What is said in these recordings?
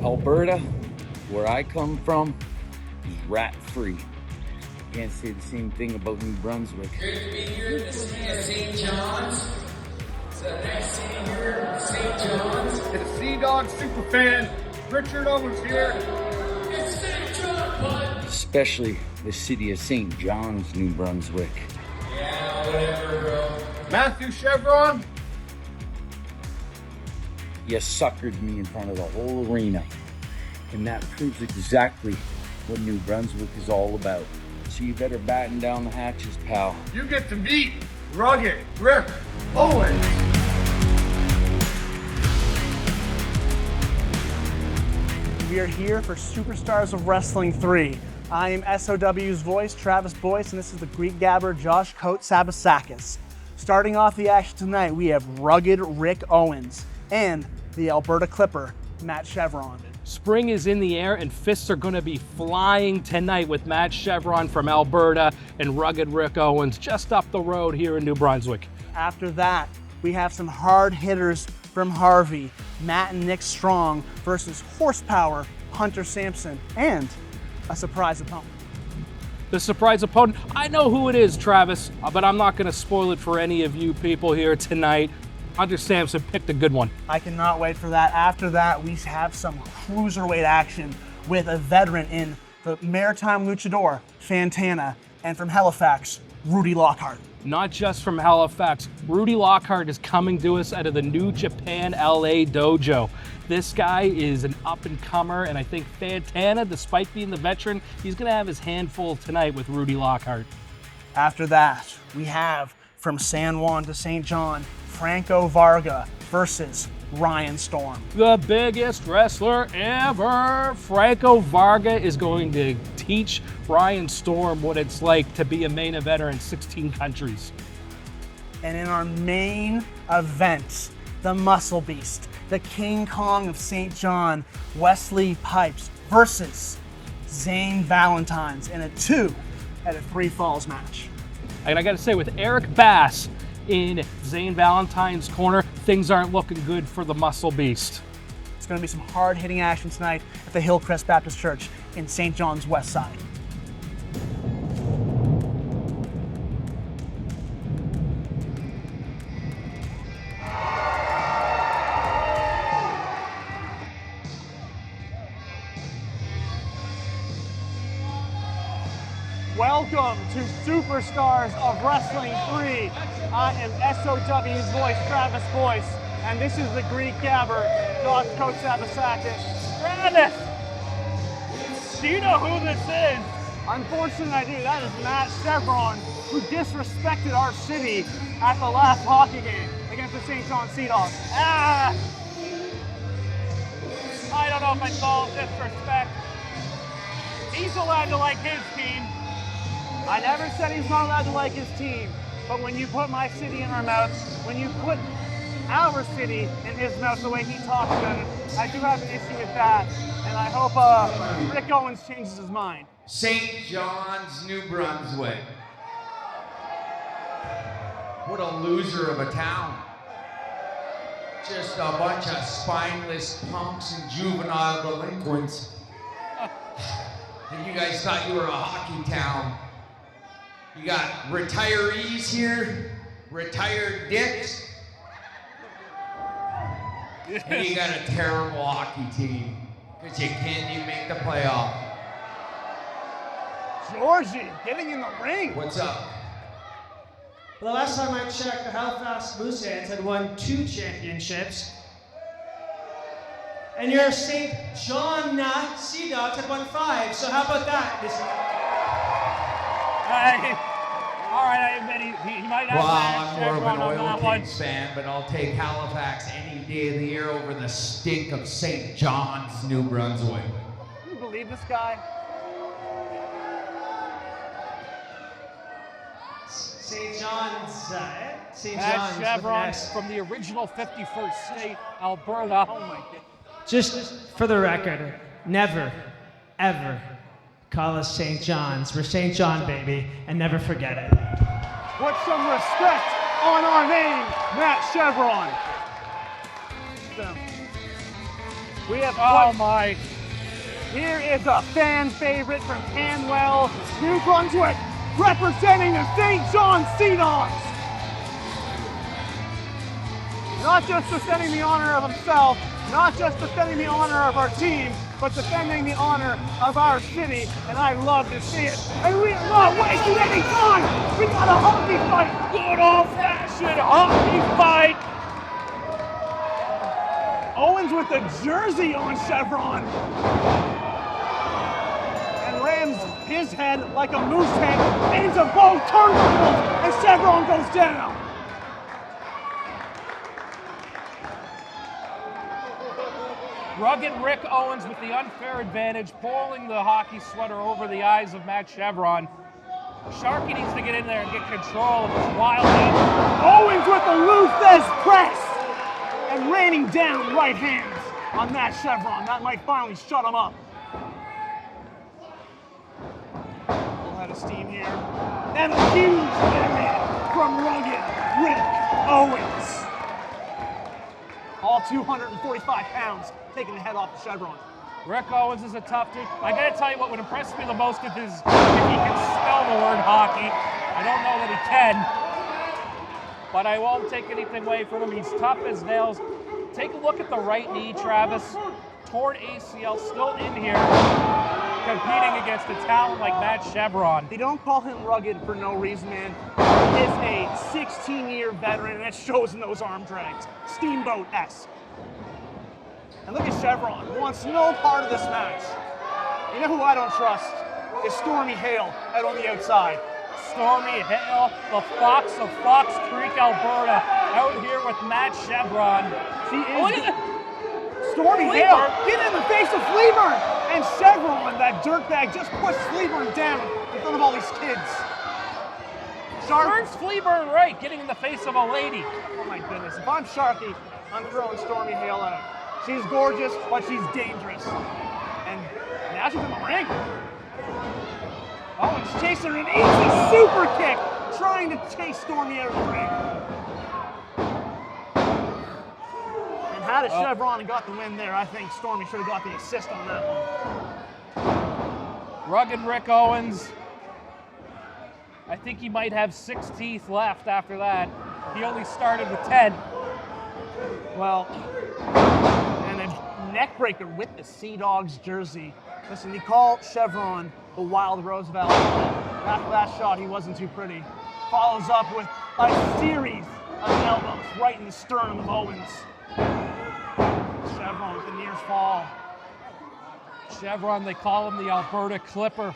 Alberta, where I come from, is rat-free. Can't say the same thing about New Brunswick. Great to be here in the city of St. John's. It's a nice city here, St. John's. It's a Sea Dog super fan. Richard Owens here. It's St. John, bud. Especially the city of St. John's, New Brunswick. Yeah, whatever, bro. Matthew Chevron. You suckered me in front of the whole arena. And that proves exactly what New Brunswick is all about. So you better batten down the hatches, pal. You get to meet rugged Rick Owens. We are here for Superstars of Wrestling 3. I am SOW's voice, Travis Boyce, and this is the Greek Gabber, Josh Kotsabasakis. Starting off the action tonight, we have rugged Rick Owens and the Alberta Clipper, Matt Chevron. Spring is in the air and fists are going to be flying tonight with Matt Chevron from Alberta and rugged Rick Owens just up the road here in New Brunswick. After that, we have some hard hitters from Harvey, Matt and Nick Strong versus horsepower Hunter Sampson and a surprise opponent. The surprise opponent, I know who it is, Travis, but I'm not going to spoil it for any of you people here tonight. Hunter Sampson picked a good one. I cannot wait for that. After that, we have some cruiserweight action with a veteran in the Maritime Luchador, Fantana, and from Halifax, Rudy Lockhart. Not just from Halifax, Rudy Lockhart is coming to us out of the New Japan LA dojo. This guy is an up-and-comer, and I think Fantana, despite being the veteran, he's going to have his handful tonight with Rudy Lockhart. After that, we have from San Juan to St. John, Franco Varga versus Ryan Storm. The biggest wrestler ever. Franco Varga is going to teach Ryan Storm what it's like to be a main eventer in 16 countries. And in our main event, the Muscle Beast, the King Kong of St. John, Wesley Pipes versus Zane Valentines in a 2 out of 3 falls match. And I gotta say, with Eric Bass in Zane Valentine's corner, things aren't looking good for the Muscle Beast. It's going to be some hard-hitting action tonight at the Hillcrest Baptist Church in St. John's West Side. Welcome to Superstars of Wrestling 3. I am SOW's voice, Travis Boyce, and this is the Greek Gabber, Josh Kotsabasakis. Travis! Do you know who this is? Unfortunately, I do. That is Matt Chevron, who disrespected our city at the last hockey game against the St. John Sea Dogs. I don't know if I call it disrespect. He's allowed to like his team. I never said he's not allowed to like his team, but when you put my city in our mouth, when you put our city in his mouth the way he talks about it, I do have an issue with that, and I hope Rick Owens changes his mind. St. John's, New Brunswick. What a loser of a town. Just a bunch of spineless punks and juvenile delinquents. And you guys thought you were a hockey town. You got retirees here, retired dicks, and you got a terrible hockey team because you can't even make the playoff. Georgie, getting in the ring. What's up? Well, the last time I checked, the Halifax Moose Hands had won 2 championships. And your St. John Sea Dogs had won 5. So how about that? All right, I admit he might not I'm more of an on Oil Kings fan, but I'll take Halifax any day of the year over the stink of St. John's, New Brunswick. Can you believe this guy? St. John's, St. Matt John's. Chevron from the original 51st state, Alberta. Oh my God. Just for the record, never, ever call us St. John's. We're St. John, baby, and never forget it. Put some respect on our name, Matt Chevron. We have Oh my. Here is a fan favorite from Canwell, New Brunswick, representing the St. John Sea Dogs. Not just defending the honor of himself, not just defending the honor of our team, but defending the honor of our city, and I love to see it. And we are not wasting any time. We got a hockey fight. Good old-fashioned hockey fight. Owens with the jersey on Chevron. And rams his head like a moose head into both turnbuckles, and Chevron goes down. Rugged Rick Owens with the unfair advantage, pulling the hockey sweater over the eyes of Matt Chevron. Sharky needs to get in there and get control of this wild game. Owens with the Luthez press and raining down right hands on Matt Chevron. That might finally shut him up. Full head of steam here. And a huge area from Rugged Rick Owens. All 245 pounds taking the head off the Chevron. Rick Owens is a tough dude. I gotta tell you what would impress me the most is if he can spell the word hockey. I don't know that he can, but I won't take anything away from him. He's tough as nails. Take a look at the right knee, Travis. Torn ACL, still in here, competing against a talent like Matt Chevron. They don't call him rugged for no reason, man. He is a 16-year veteran, and it shows in those arm drags. Steamboat-esque. And look at Chevron, who wants no part of this match. You know who I don't trust? Is Stormie Hale out on the outside. Stormie Hale, the Fox of Fox Creek, Alberta, out here with Matt Chevron. She is. Look at Stormie Fleaburn. Hale, get in the face of Fleaburn! And Chevron, that dirtbag, just pushed Fleaburn down in front of all these kids. Turns Fleaburn right, getting in the face of a lady. Oh my goodness, if I'm Sharky, I'm throwing Stormie Hale out. She's gorgeous, but she's dangerous. And now she's in the ring. Owens chasing her an easy super kick, trying to chase Stormie out of the ring. And had a Chevron and got the win there, I think Stormie should have got the assist on that one. Rugged Rick Owens. I think he might have 6 teeth left after that. He only started with 10. Well, and a neck breaker with the Sea Dogs jersey. Listen, they call Chevron the Wild Roosevelt. After that shot, he wasn't too pretty. Follows up with a series of elbows right in the sternum of Owens. Chevron with the near fall. Chevron, they call him the Alberta Clipper.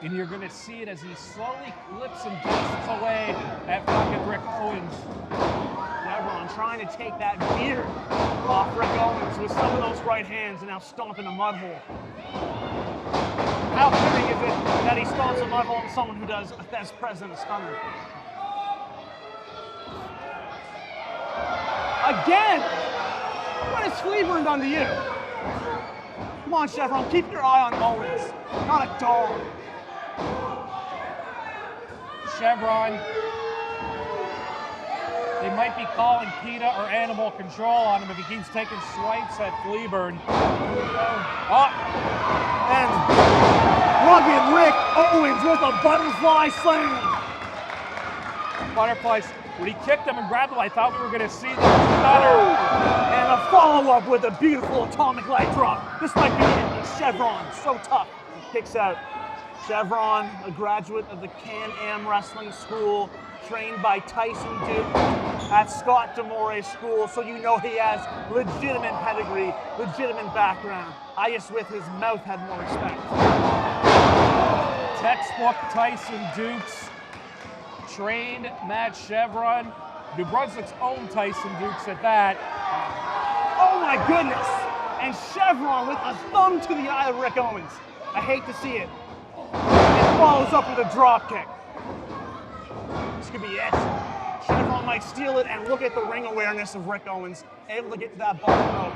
And you're going to see it as he slowly clips and dusts away at fucking Rick Owens. Chevron trying to take that beard off Rick Owens with some of those right hands and now stomping a mud hole. How fitting is it that he stomps a mud hole on someone who does a Thez President stunner? Again! What has Fleaburn done to you? Come on, Chevron, keep your eye on Owens, not a dog. Chevron, they might be calling PETA or animal control on him if he keeps taking swipes at Fleaburn. Oh. And rugged Rick Owens with a butterfly slam. Butterflies. When he kicked him and grabbed him, I thought we were going to see the stunner. And a follow-up with a beautiful atomic leg drop. This might be it. Chevron, so tough. He kicks out. Chevron, a graduate of the Can-Am Wrestling School, trained by Tyson Duke at Scott Demore's school, so you know he has legitimate pedigree, legitimate background. I just, with his mouth, had more respect. Textbook Tyson Dukes. Trained Matt Chevron. New Brunswick's own Tyson Dukes at that. Oh my goodness! And Chevron with a thumb to the eye of Rick Owens. I hate to see it. And follows up with a drop kick. This could be it. Chevron might steal it, and look at the ring awareness of Rick Owens, able to get to that bottom rope.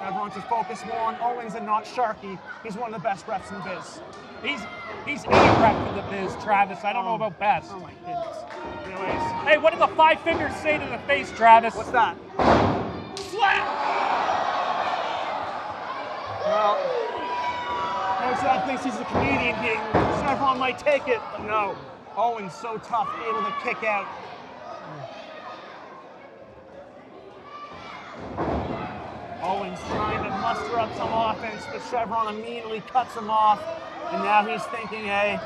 Chevron to focus more on Owens and not Sharky. He's one of the best refs in the biz. He's a rep in the biz, Travis. I don't know about best. Oh my goodness. Anyways. Hey, what did the 5 fingers say to the face, Travis? What's that? Well, Kotsab thinks he's the Canadian king. Chevron might take it, but no. Owens so tough, able to kick out. Owens trying to muster up some offense, but Chevron immediately cuts him off. And now he's thinking a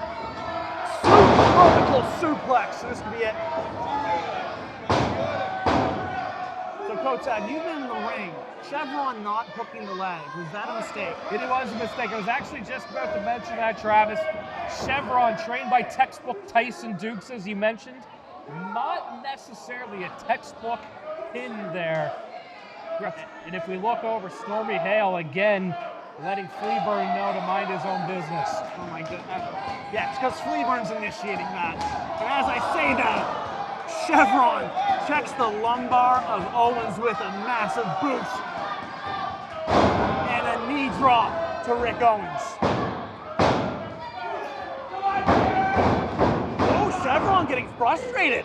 vertical suplex. So this could be it. So Kotsab, you've been in the ring. Chevron not hooking the leg. Was that a mistake? It was a mistake. I was actually just about to mention that, Travis. Chevron, trained by textbook Tyson Dukes, as you mentioned. Not necessarily a textbook pin there. And if we look over, Stormie Hale again letting Fleaburn know to mind his own business. Oh my goodness. Yeah, it's because Fleaburn's initiating that. And as I say that, Chevron checks the lumbar of Owens with a massive boot. And a knee drop to Rick Owens. Oh, Chevron getting frustrated.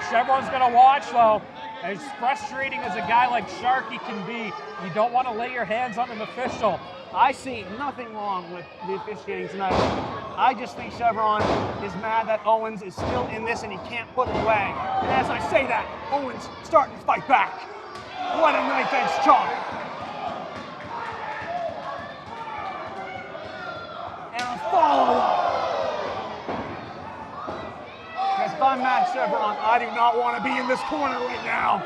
Chevron's gonna watch though. As frustrating as a guy like Sharky can be, you don't want to lay your hands on an official. I see nothing wrong with the officiating tonight. I just think Chevron is mad that Owens is still in this and he can't put it away. And as I say that, Owens starting to fight back. What a knife edge chop. And a follow-up. If I'm Matt Chevron, I do not want to be in this corner right now.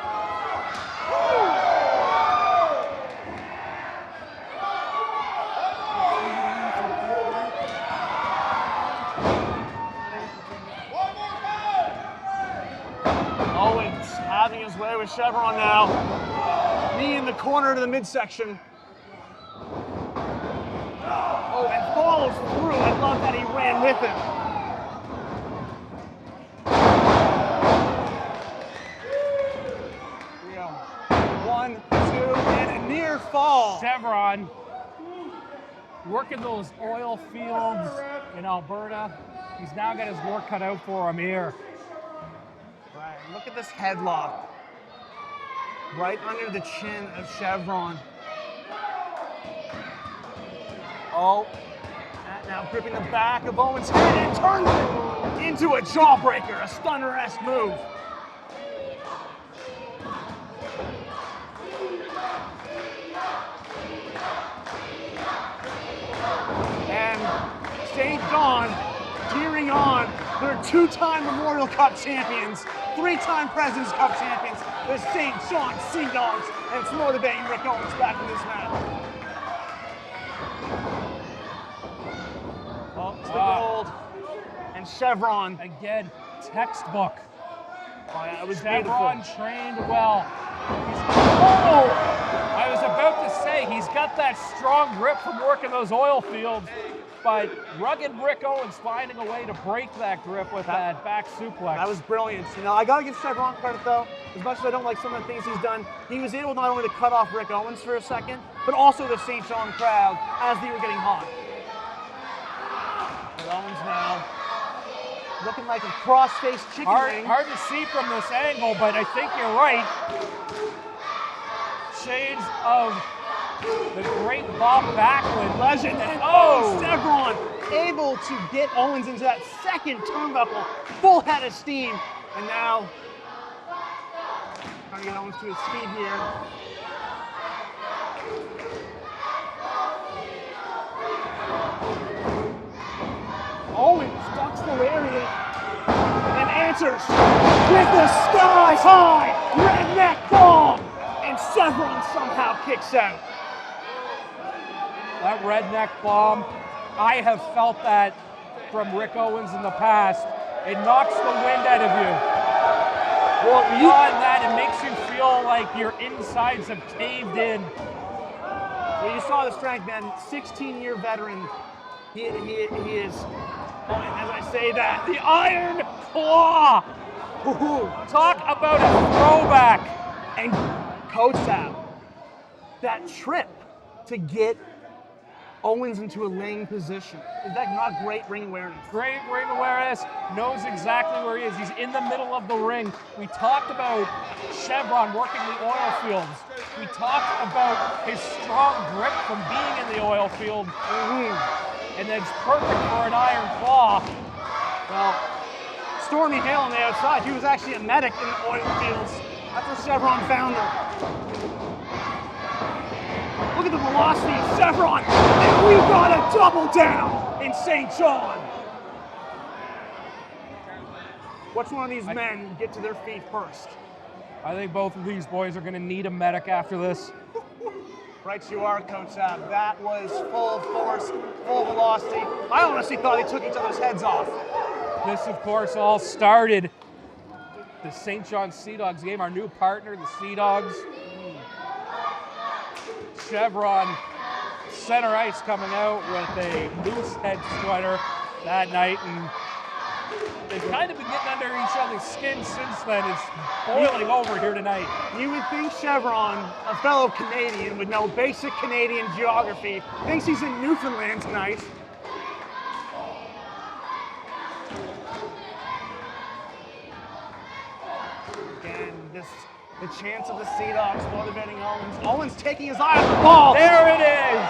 Owens having his way with Chevron now. Knee in the corner to the midsection. Oh, and follows through. I love that he ran with him. 1, 2, and a near fall. Chevron working those oil fields in Alberta. He's now got his work cut out for him here. Right, look at this headlock. Right under the chin of Chevron. Oh, now gripping the back of Owens' head and turns it into a jawbreaker, a stunner-esque move. And St. John gearing on. They're two-time Memorial Cup champions, three-time President's Cup champions, the St. John Sea Dogs, and it's motivating Rick Owens back in this match. Oh, it's the gold. And Chevron. Again, textbook. Oh, yeah, it was Chevron beautiful. trained well. Oh! I was about to say, he's got that strong grip from working those oil fields, but rugged Rick Owens finding a way to break that grip with that back suplex. That was brilliant. You know, I got to give Chevron credit, though. As much as I don't like some of the things he's done, he was able not only to cut off Rick Owens for a second, but also the St. John crowd as they were getting hot. But Owens now looking like a cross-faced chicken wing. Hard to see from this angle, but I think you're right. Shades of the great Bob Backlund. Legend. And Chevron able to get Owens into that second turnbuckle, full head of steam. And now, trying to get Owens to his feet here. Owens ducks the lariat and answers with a sky-high redneck bomb. And Chevron somehow kicks out. That redneck bomb, I have felt that from Rick Owens in the past. It knocks the wind out of you. Well, beyond that, it makes you feel like your insides have caved in. Well, you saw the strength, man. 16-year veteran. He is, and as I say that, The Iron Claw. Ooh. Talk about a throwback. And Kotsab, that trip to get Owens into a laying position. Is that not great ring awareness? Great ring awareness, knows exactly where he is. He's in the middle of the ring. We talked about Chevron working the oil fields. We talked about his strong grip from being in the oil field, and that's perfect for an iron claw. Well, Stormie Hale on the outside, he was actually a medic in the oil fields. That's where Chevron found her. Look at the velocity of Chevron, and we got a double down in St. John. Which one of these men get to their feet first? I think both of these boys are going to need a medic after this. Right you are, Kotsab. That was full force, full velocity. I honestly thought they took each other's heads off. This, of course, all started the St. John Sea Dogs game. Our new partner, the Sea Dogs. Chevron center ice coming out with a moose head sweater that night, and they've kind of been getting under each other's skin since then. It's boiling over here tonight. You would think Chevron, a fellow Canadian with no basic Canadian geography, thinks he's in Newfoundland tonight. Again, the chance of the Sea Dogs motivating Owens. Owens taking his eye off the ball. There it is.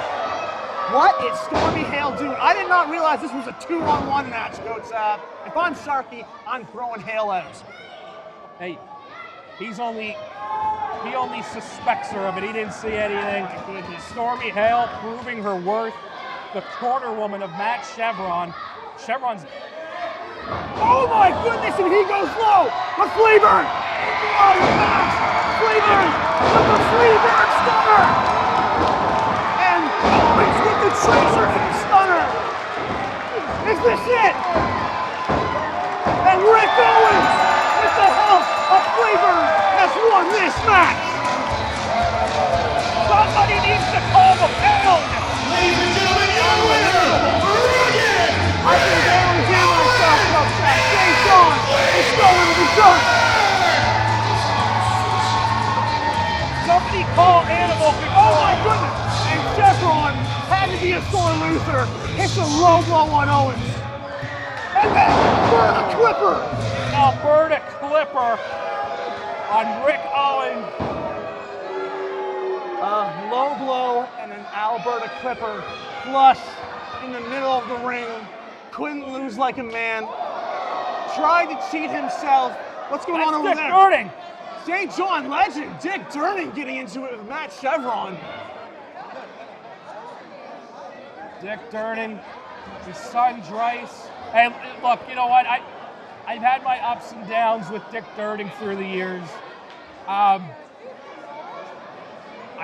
What is Stormie Hale doing? I did not realize this was a 2-on-1 match, Kotsab. If I'm Sharky, I'm throwing Hale out. Hey, he only suspects her of it. He didn't see anything. Stormie Hale proving her worth. The corner woman of Matt Chevron. Chevron's. Oh my goodness, and he goes low. The Fleaburn. Oh, the match. Fleaburn with the Fleaburn stunner. And Owens with the Tracer stunner. Is this it? And Rick Owens, with the help of Fleaburn, has won this match. Somebody needs to call the pound. Ladies and gentlemen, your winner, Rugged! I can barely hear myself, Kotsab. St. John is going to be done. Somebody call Animal Control. Oh my goodness! And Chevron had to be a sore loser. Hits a low blow on Owens. And then Alberta Clipper. Alberta Clipper on Rick Owens. Low blow and an Alberta Clipper flush in the middle of the ring. Couldn't lose like a man. Tried to cheat himself. What's going on over Dick there? Durning. St. John legend Dick Durning getting into it with Matt Chevron. Dick Durning, his son Dryce. Hey, look, you know what? I've had my ups and downs with Dick Durning through the years. I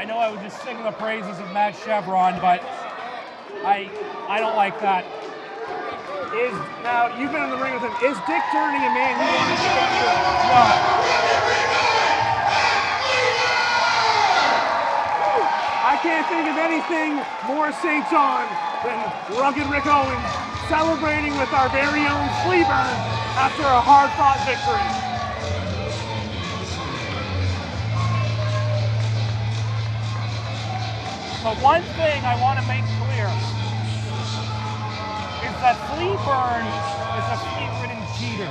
know I was just singing the praises of Matt Chevron, but I don't like that. Now, you've been in the ring with him. Is Dick Durning a man you want to stick to? No. I can't think of anything more St. John than Rugged Rick Owens celebrating with our very own Fleaburn after a hard-fought victory. But one thing I want to make clear is that Fleaburn is a fleet-ridden cheater.